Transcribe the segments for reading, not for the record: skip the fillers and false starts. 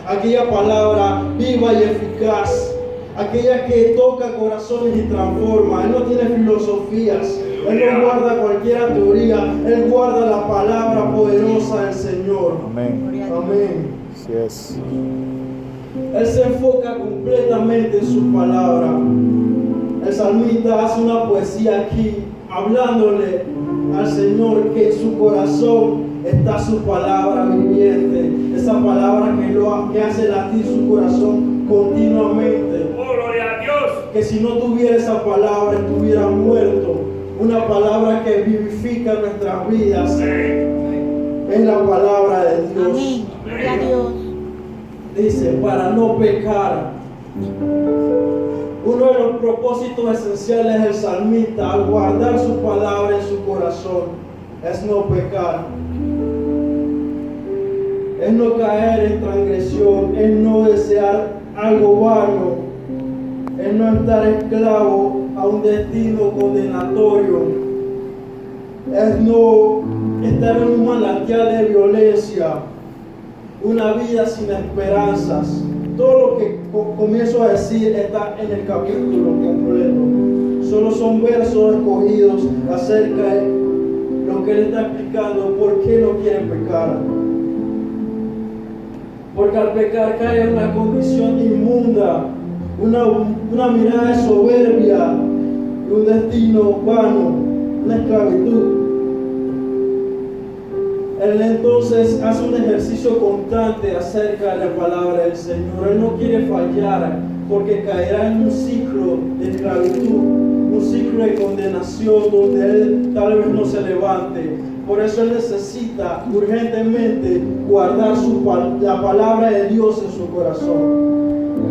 aquella palabra viva y eficaz, aquella que toca corazones y transforma. Él no tiene filosofías, Él no guarda cualquier teoría, Él guarda la palabra poderosa del Señor. Amén. Amén. Así es. Él se enfoca completamente en su palabra. El salmista hace una poesía aquí, hablándole al Señor que en su corazón está su palabra viviente, esa palabra que hace latir su corazón continuamente. Gloria a Dios. Que si no tuviera esa palabra estuviera muerto. Una palabra que vivifica nuestras vidas es la palabra de Dios. Amén. Gloria a Dios. Dice, para no pecar. Uno de los propósitos esenciales del salmista al guardar su palabra en su corazón es no pecar. Es no caer en transgresión, es no desear algo vano, es no estar esclavo a un destino condenatorio, es no estar en un manantial de violencia, una vida sin esperanzas. Todo lo que comienzo a decir está en el capítulo completo. Solo son versos escogidos acerca de lo que él está explicando, por qué no quiere pecar. Porque al pecar cae en una condición inmunda, una mirada de soberbia y un destino vano, una esclavitud. Él entonces hace un ejercicio constante acerca de la palabra del Señor. Él no quiere fallar porque caerá en un ciclo de esclavitud, un ciclo de condenación donde él tal vez no se levante. Por eso él necesita urgentemente guardar la palabra de Dios en su corazón.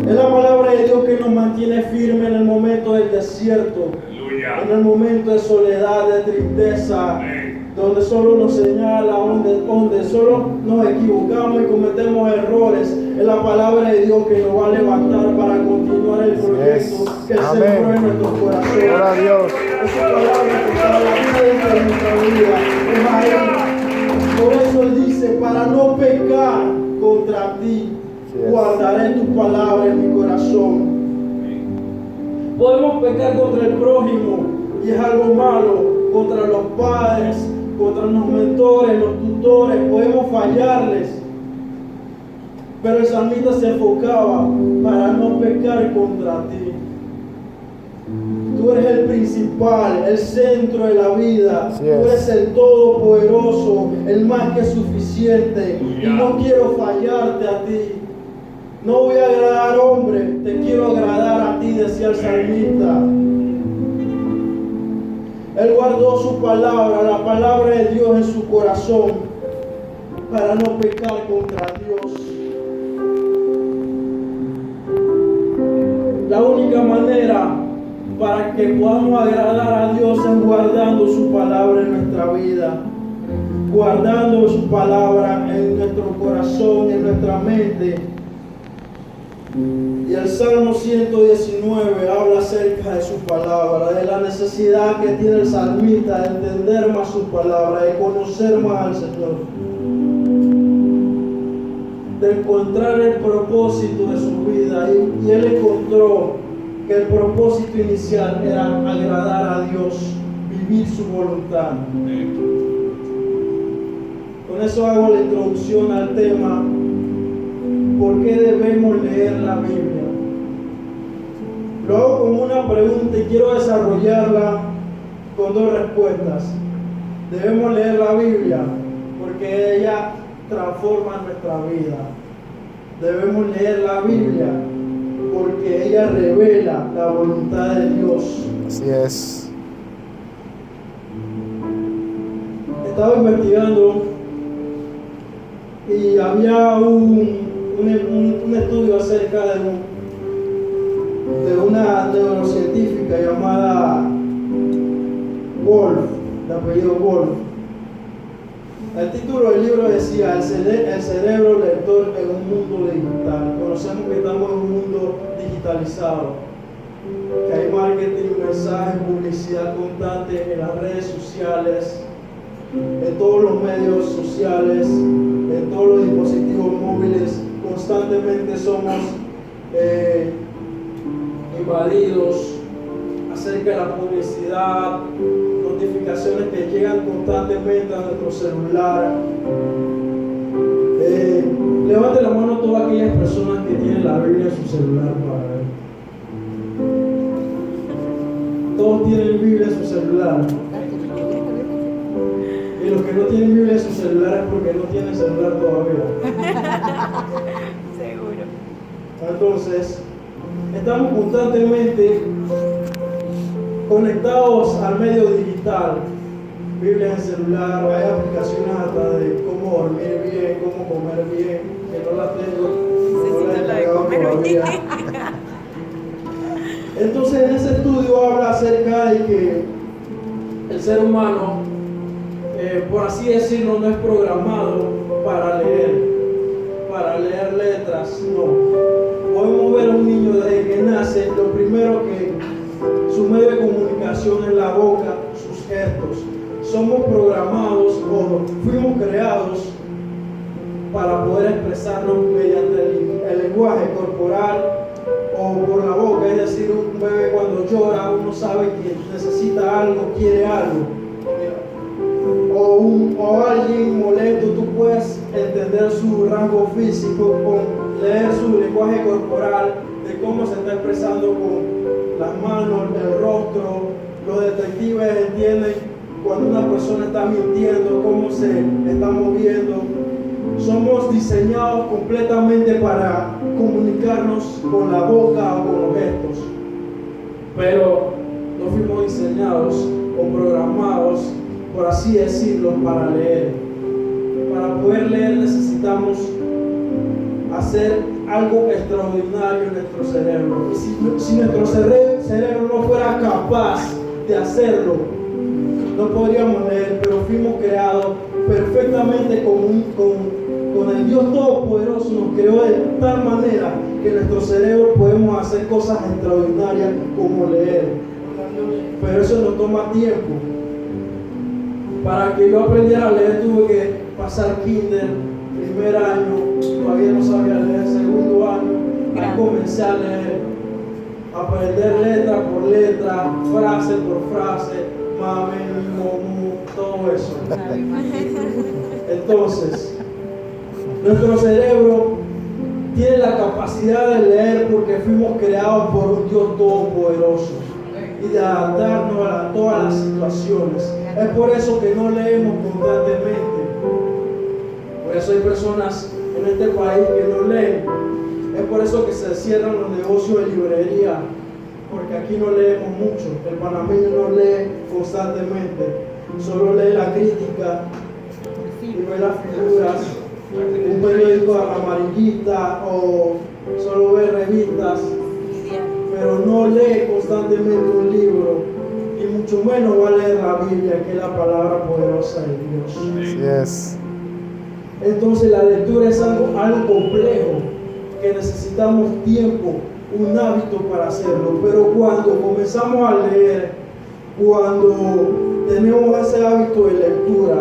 Es la palabra de Dios que nos mantiene firme en el momento del desierto, en el momento de soledad, de tristeza, donde solo nos señala, donde solo nos equivocamos y cometemos errores. Es la palabra de Dios que nos va a levantar para continuar el proyecto que sembró en nuestros corazones. Gloria a Dios. Es su palabra que para la vida de nuestra vida. Es a Él. Por eso Él dice, para no pecar contra ti, guardaré tu palabra en mi corazón. Podemos pecar contra el prójimo y es algo malo, contra los padres, contra los mentores, los tutores, podemos fallarles. Pero el salmista se enfocaba para no pecar contra ti. Tú eres el principal, el centro de la vida. Tú eres el todopoderoso, el más que suficiente. Y no quiero fallarte a ti. No voy a agradar hombre, te quiero agradar a ti, decía el salmista. Él guardó su palabra, la palabra de Dios en su corazón para no pecar contra Dios. La única manera para que podamos agradar a Dios es guardando su palabra en nuestra vida, guardando su palabra en nuestro corazón, en nuestra mente. Y el Salmo 119 habla acerca de su palabra, de la necesidad que tiene el salmista de entender más su palabra, de conocer más al Señor, de encontrar el propósito de su vida. Y él encontró que el propósito inicial era agradar a Dios, vivir su voluntad. Con eso hago la introducción al tema. ¿Por qué debemos leer la Biblia? Lo hago como una pregunta y quiero desarrollarla con dos respuestas. Debemos leer la Biblia porque ella transforma nuestra vida. Debemos leer la Biblia porque ella revela la voluntad de Dios. Así es. Estaba investigando y había un estudio acerca de una neurocientífica llamada Wolf, de apellido Wolf. El título del libro decía el cerebro lector en un mundo digital. Conocemos que estamos en un mundo digitalizado, que hay marketing, mensajes, publicidad constante en las redes sociales, en todos los medios sociales, en todos los dispositivos móviles. constantemente somos invadidos acerca de la publicidad, notificaciones que llegan constantemente a nuestro celular. Levante la mano a todas aquellas personas que tienen la Biblia en su celular para ver. Todos tienen Biblia en su celular. Y los que no tienen Biblia en su celular es porque no tienen celular todavía. Seguro. Entonces, estamos constantemente conectados al medio digital. Biblia en el celular, hay aplicaciones hasta de cómo dormir bien, cómo comer bien, que no las tengo. Necesito la de comer bien. Entonces, en ese estudio habla acerca de que el ser humano, por así decirlo, no es programado para leer letras, no. Podemos ver a un niño desde que nace, lo primero que su medio de comunicación es la boca, sus gestos. Somos programados o fuimos creados para poder expresarnos mediante el lenguaje corporal o por la boca. Es decir, un bebé cuando llora, uno sabe que necesita algo, quiere algo. O alguien molesto, tú puedes entender su rango físico con leer su lenguaje corporal, de cómo se está expresando con las manos, el rostro. Los detectives entienden cuando una persona está mintiendo, cómo se está moviendo. Somos diseñados completamente para comunicarnos con la boca o con los gestos, pero no fuimos diseñados o programados, por así decirlo, para leer. Para poder leer necesitamos hacer algo extraordinario en nuestro cerebro. Y si nuestro cerebro no fuera capaz de hacerlo, no podríamos leer, pero fuimos creados perfectamente con el Dios Todopoderoso. Nos creó de tal manera que nuestro cerebro podemos hacer cosas extraordinarias como leer. Pero eso nos toma tiempo. Para que yo aprendiera a leer tuve que pasar kinder, primer año, todavía no sabía leer, segundo año, comencé a leer, aprender letra por letra, frase por frase, mame, momu, todo eso. Entonces, nuestro cerebro tiene la capacidad de leer porque fuimos creados por un Dios todopoderoso y de adaptarnos a todas las situaciones. Es por eso que no leemos constantemente. Por eso hay personas en este país que no leen. Es por eso que se cierran los negocios de librería, porque aquí no leemos mucho. El panameño no lee constantemente, solo lee la crítica y ve las figuras, un periódico amarillista o solo ve revistas, pero no lee constantemente un libro. Y mucho menos va a leer la Biblia, que es la palabra poderosa de Dios. Así es. Entonces la lectura es algo complejo, que necesitamos tiempo, un hábito para hacerlo. Pero cuando comenzamos a leer, cuando tenemos ese hábito de lectura,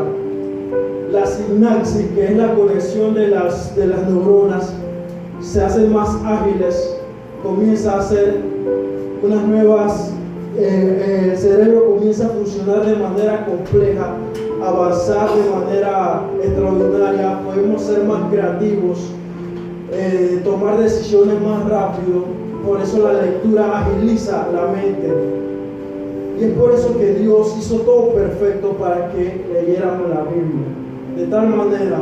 la sinapsis, que es la conexión de las neuronas, se hacen más ágiles, comienza a hacer unas nuevas, el cerebro comienza a funcionar de manera compleja, avanzar de manera extraordinaria, podemos ser más creativos, tomar decisiones más rápido. Por eso la lectura agiliza la mente. Y es por eso que Dios hizo todo perfecto para que leyéramos la Biblia. De tal manera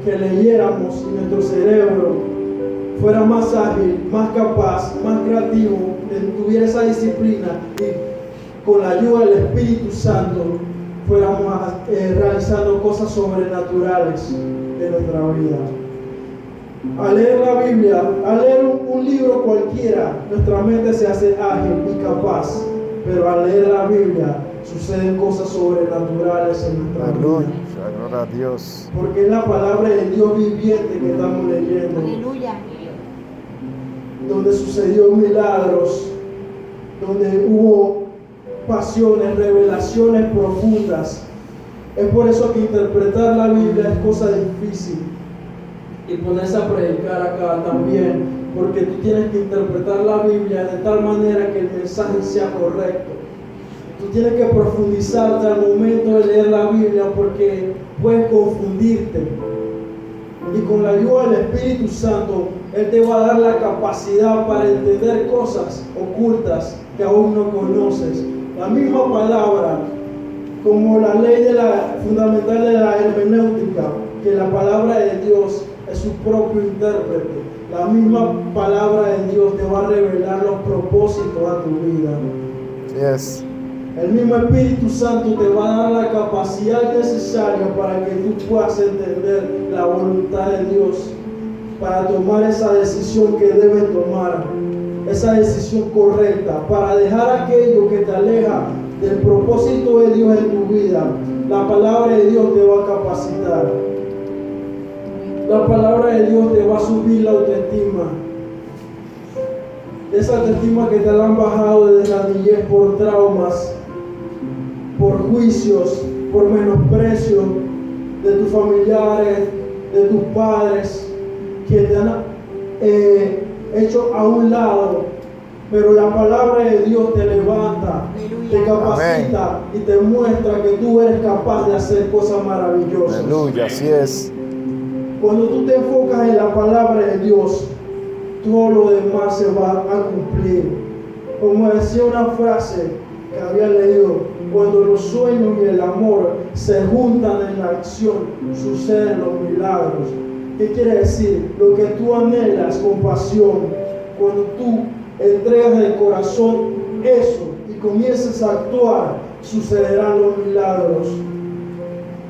que leyéramos y nuestro cerebro fuera más ágil, más capaz, más creativo, tuviera esa disciplina y con la ayuda del Espíritu Santo fuéramos realizando cosas sobrenaturales en nuestra vida. Al leer la Biblia, al leer un libro cualquiera, nuestra mente se hace ágil y capaz, pero al leer la Biblia suceden cosas sobrenaturales en nuestra vida. Gloria a Dios. Porque es la palabra de Dios viviente que estamos leyendo. Aleluya. Donde sucedió milagros, donde hubo pasiones, revelaciones profundas. Es por eso que interpretar la Biblia es cosa difícil. y ponerse a predicar acá también, porque tú tienes que interpretar la Biblia de tal manera que el mensaje sea correcto. Tú tienes que profundizarte al momento de leer la Biblia porque puedes confundirte. Y con la ayuda del Espíritu Santo, Él te va a dar la capacidad para entender cosas ocultas que aún no conoces. La misma palabra, como la ley fundamental de la hermenéutica, que la palabra de Dios es su propio intérprete. La misma palabra de Dios te va a revelar los propósitos a tu vida. Yes. El mismo Espíritu Santo te va a dar la capacidad necesaria para que tú puedas entender la voluntad de Dios, para tomar esa decisión que debes tomar, esa decisión correcta, para dejar aquello que te aleja del propósito de Dios en tu vida. La palabra de Dios te va a capacitar. La palabra de Dios te va a subir la autoestima. Esa autoestima que te la han bajado desde la niñez por traumas, por juicios, por menosprecio de tus familiares, de tus padres, que te han hecho a un lado. Pero la palabra de Dios te levanta, te capacita. Amén. Y te muestra que tú eres capaz de hacer cosas maravillosas. Aleluya, así es. Cuando tú te enfocas en la palabra de Dios, todo lo demás se va a cumplir. Como decía una frase que había leído, cuando los sueños y el amor se juntan en la acción, suceden los milagros. ¿Qué quiere decir? Lo que tú anhelas con pasión, cuando tú entregas el corazón eso y comienzas a actuar, sucederán los milagros.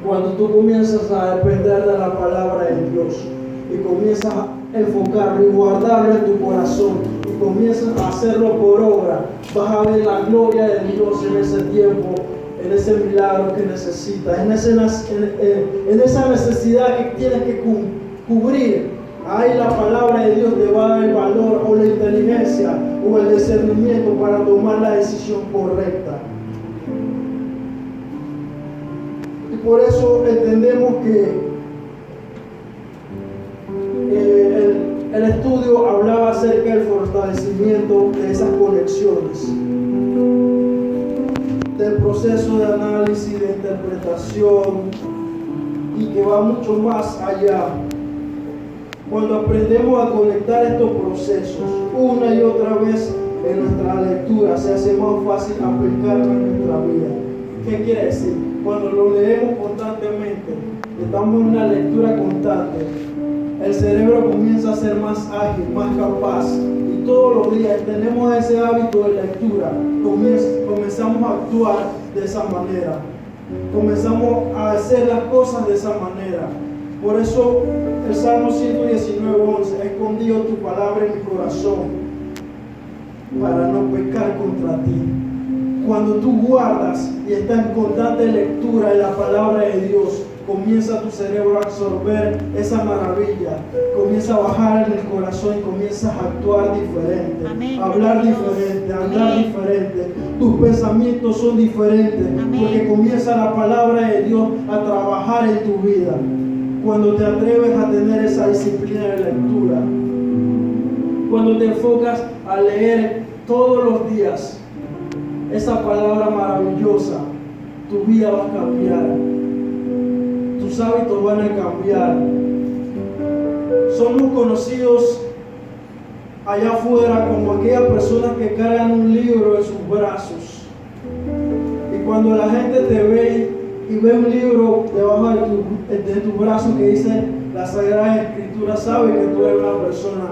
Cuando tú comienzas a depender de la palabra de Dios y comienzas a enfocarlo y guardarlo en tu corazón y comienzas a hacerlo por obra, vas a ver la gloria de Dios en ese tiempo, en ese milagro que necesitas, en esa necesidad que tienes que cubrir. Ahí la palabra de Dios te va a dar el valor o la inteligencia o el discernimiento para tomar la decisión correcta. Y por eso entendemos que el estudio hablaba acerca del fortalecimiento de esas conexiones, del proceso de análisis, de interpretación, y que va mucho más allá. Cuando aprendemos a conectar estos procesos una y otra vez en nuestra lectura, se hace más fácil aplicarlo en nuestra vida. ¿Qué quiere decir? Cuando lo leemos constantemente, estamos en una lectura constante, el cerebro comienza a ser más ágil, más capaz, y todos los días tenemos ese hábito de lectura, comenzamos a actuar de esa manera, comenzamos a hacer las cosas de esa manera. Por eso el Salmo 119:11, he escondido tu palabra en mi corazón para no pecar contra ti. Cuando tú guardas y estás en constante lectura de la palabra de Dios, comienza tu cerebro a absorber esa maravilla, comienza a bajar en el corazón y comienzas a actuar diferente, a hablar diferente, a andar diferente. Tus pensamientos son diferentes porque comienza la palabra de Dios a trabajar en tu vida. Cuando te atreves a tener esa disciplina de lectura, cuando te enfocas a leer todos los días esa palabra maravillosa, tu vida va a cambiar, tus hábitos van a cambiar. Somos conocidos allá afuera como aquellas personas que cargan un libro en sus brazos, y cuando la gente te ve y ve un libro debajo de tu brazo que dice la Sagrada Escritura, sabe que tú eres una persona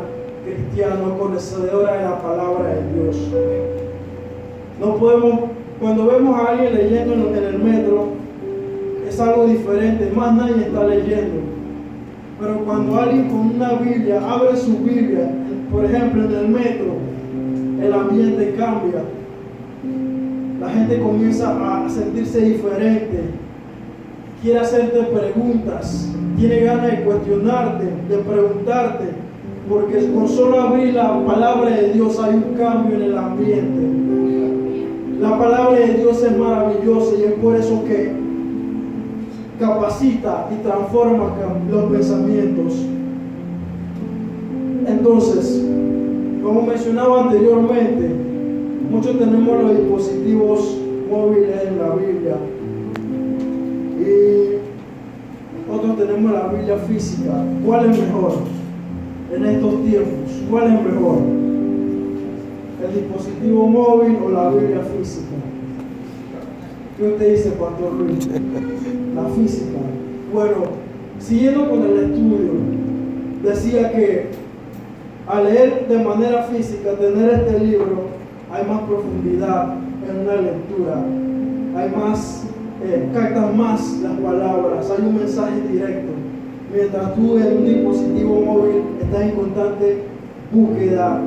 cristiana, conocedora de la palabra de Dios. No podemos, cuando vemos a alguien leyendo en el metro, es algo diferente, más nadie está leyendo. Pero cuando alguien con una Biblia abre su Biblia, por ejemplo en el metro, el ambiente cambia. La gente comienza a sentirse diferente, quiere hacerte preguntas, tiene ganas de cuestionarte, de preguntarte, porque con solo abrir la palabra de Dios hay un cambio en el ambiente. La palabra de Dios es maravillosa y es por eso que capacita y transforma los pensamientos. Entonces, como mencionaba anteriormente, muchos tenemos los dispositivos móviles en la Biblia y otros tenemos la Biblia física. ¿Cuál es mejor en estos tiempos? ¿Cuál es mejor? ¿El dispositivo móvil o la Biblia física? ¿Qué usted dice, Pastor Luis? La física. Bueno, siguiendo con el estudio, decía que al leer de manera física, tener este libro, hay más profundidad en una lectura, hay más, captas más las palabras, hay un mensaje directo. Mientras tú en un dispositivo móvil estás en constante búsqueda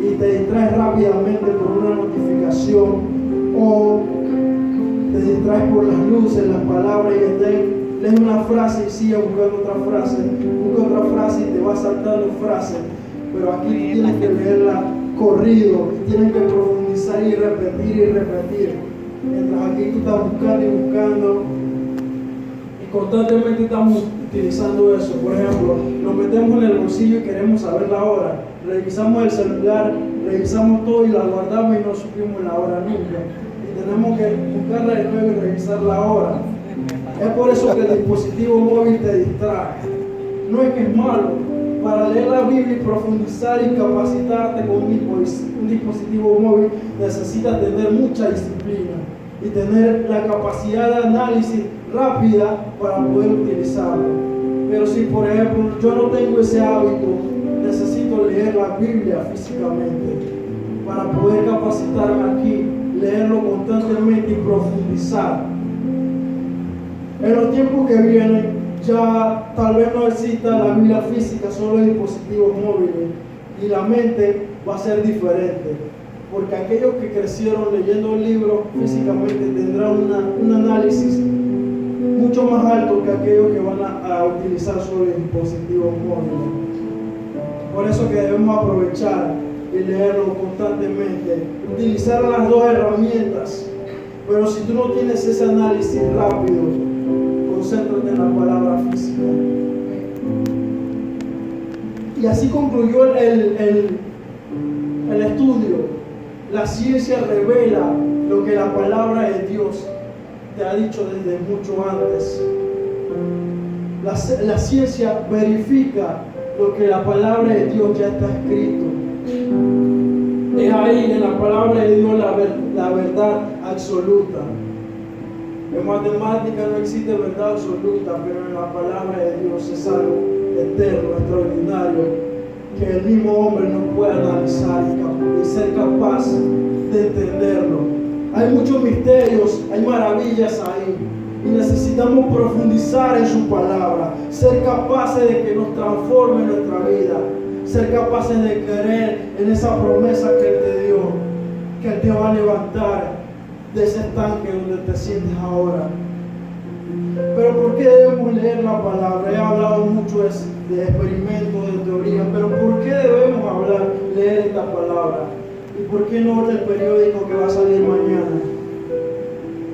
y te distraes rápidamente por una notificación o te distraes por las luces, las palabras y lees una frase y sigues buscando otra frase, busca otra frase y te vas saltando frases. Pero aquí tienes que leerla corrido y tienes que profundizar y repetir. Mientras aquí tú estás buscando y buscando y constantemente estamos utilizando eso. Por ejemplo, nos metemos en el bolsillo y queremos saber la hora. Revisamos el celular, revisamos todo y la guardamos y no supimos la hora nunca. Y tenemos que buscarla de nuevo y revisar la hora. Es por eso que el dispositivo móvil te distrae. No es que es malo. Para leer la Biblia y profundizar y capacitarte con un dispositivo móvil necesitas tener mucha disciplina y tener la capacidad de análisis rápida para poder utilizarlo. Pero si por ejemplo yo no tengo ese hábito, necesito leer la Biblia físicamente para poder capacitarme aquí, leerlo constantemente y profundizar. En los tiempos que vienen ya tal vez no exista la Biblia física, solo dispositivos móviles, y la mente va a ser diferente, porque aquellos que crecieron leyendo libros físicamente tendrán un análisis mucho más alto que aquellos que van a utilizar solo dispositivos móviles. Por eso que debemos aprovechar y leerlo constantemente, utilizar las dos herramientas. Pero si tú no tienes ese análisis rápido, concéntrate en la palabra física. Y así concluyó el estudio. La ciencia revela lo que la palabra de Dios te ha dicho desde mucho antes. La ciencia verifica lo que la palabra de Dios ya está escrito. Es ahí en la palabra de Dios la verdad absoluta. En matemática no existe verdad absoluta, pero en la palabra de Dios es algo eterno, extraordinario, que el mismo hombre no puede analizar y ser capaz de entenderlo. Hay muchos misterios, hay maravillas ahí, y necesitamos profundizar en su palabra, ser capaces de que nos transforme nuestra vida, ser capaces de creer en esa promesa que Él te dio, que Él te va a levantar de ese estanque donde te sientes ahora. Pero ¿por qué debemos leer la palabra? He hablado mucho de experimentos, de teoría, pero ¿por qué debemos leer esta palabra? ¿Y por qué no el periódico que va a salir mañana?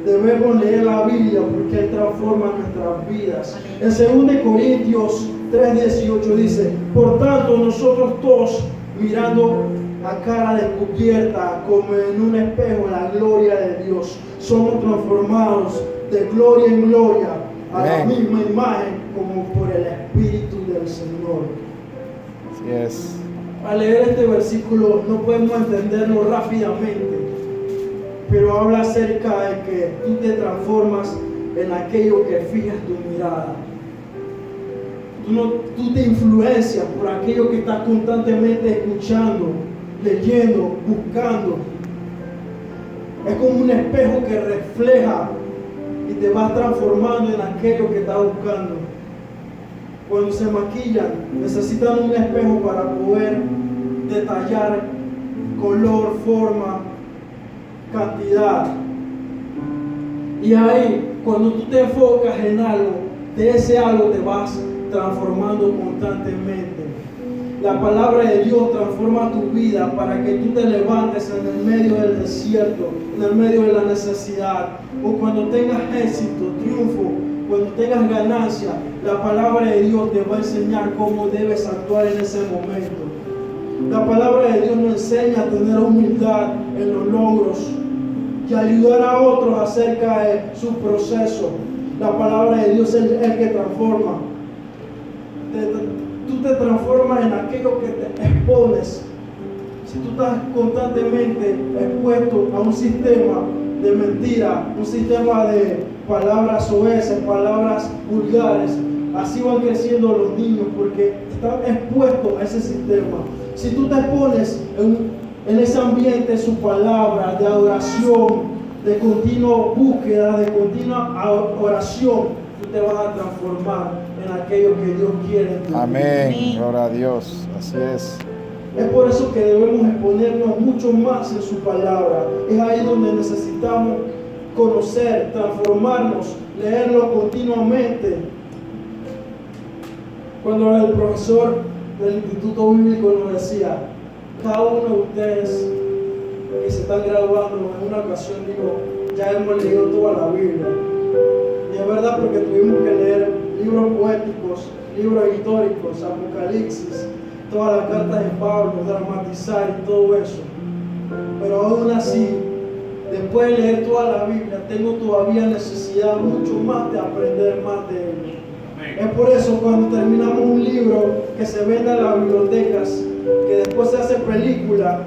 Debemos leer la Biblia porque Él transforma nuestras vidas. En 2 Corintios 3:18 dice: por tanto nosotros todos, mirando a cara descubierta como en un espejo la gloria de Dios, somos transformados de gloria en gloria a la misma imagen como por el Espíritu del Señor. Yes. Al leer este versículo no podemos entenderlo rápidamente, pero habla acerca de que tú te transformas en aquello que fijas tu mirada. Tú te influencias por aquello que estás constantemente escuchando, leyendo, buscando. Es como un espejo que refleja y te vas transformando en aquello que estás buscando. Cuando se maquillan, necesitan un espejo para poder detallar color, forma, cantidad. Y ahí, cuando tú te enfocas en algo, de ese algo te vas transformando constantemente. La palabra de Dios transforma tu vida para que tú te levantes en el medio del desierto, en el medio de la necesidad, o cuando tengas éxito, triunfo, cuando tengas ganancia. La palabra de Dios te va a enseñar cómo debes actuar en ese momento. La palabra de Dios nos enseña a tener humildad en los logros y ayudar a otros acerca de su proceso. La palabra de Dios es el que transforma. Tú te transformas en aquello que te expones. Si tú estás constantemente expuesto a un sistema de mentira, un sistema de palabras soeces, palabras vulgares, así van creciendo los niños porque están expuestos a ese sistema. Si tú te expones en ese ambiente, su palabra de adoración, de continua búsqueda, de continua oración, tú te vas a transformar en aquello que Dios quiere en tu vida. Amén. Gloria a Dios. Así es. Es por eso que debemos exponernos mucho más en su palabra. Es ahí donde necesitamos conocer, transformarnos, leerlo continuamente. Cuando el profesor del Instituto Bíblico nos decía, cada uno de ustedes que se están graduando, en una ocasión digo, ya hemos leído toda la Biblia. Y es verdad, porque tuvimos que leer libros poéticos, libros históricos, Apocalipsis, todas las cartas de Pablo, dramatizar y todo eso. Pero aún así, después de leer toda la Biblia, tengo todavía necesidad mucho más de aprender más de él. Es por eso cuando terminamos un libro que se vende en las bibliotecas, que después se hace película,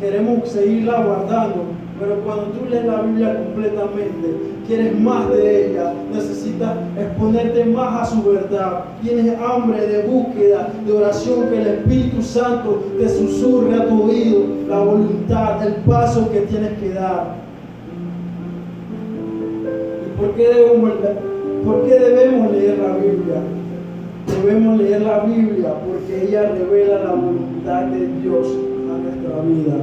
queremos seguirla guardando. Pero cuando tú lees la Biblia completamente, quieres más de ella, necesitas exponerte más a su verdad. Tienes hambre de búsqueda, de oración, que el Espíritu Santo te susurre a tu oído la voluntad, el paso que tienes que dar. ¿Y por qué debemos leer la Biblia? Debemos leer la Biblia porque ella revela la voluntad de Dios a nuestra vida.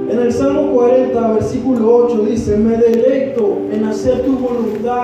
En el Salmo 40, versículo 8 dice, me deleito en hacer tu voluntad.